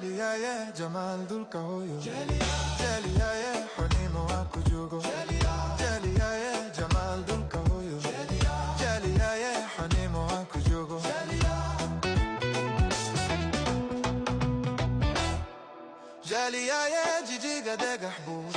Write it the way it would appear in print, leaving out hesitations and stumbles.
jaliya jamal dul ka hoyo jaliya honimo wako jugo jaliya jamal dul ka hoyo jaliya honimo wako jugo jaliya jijiga dega hbub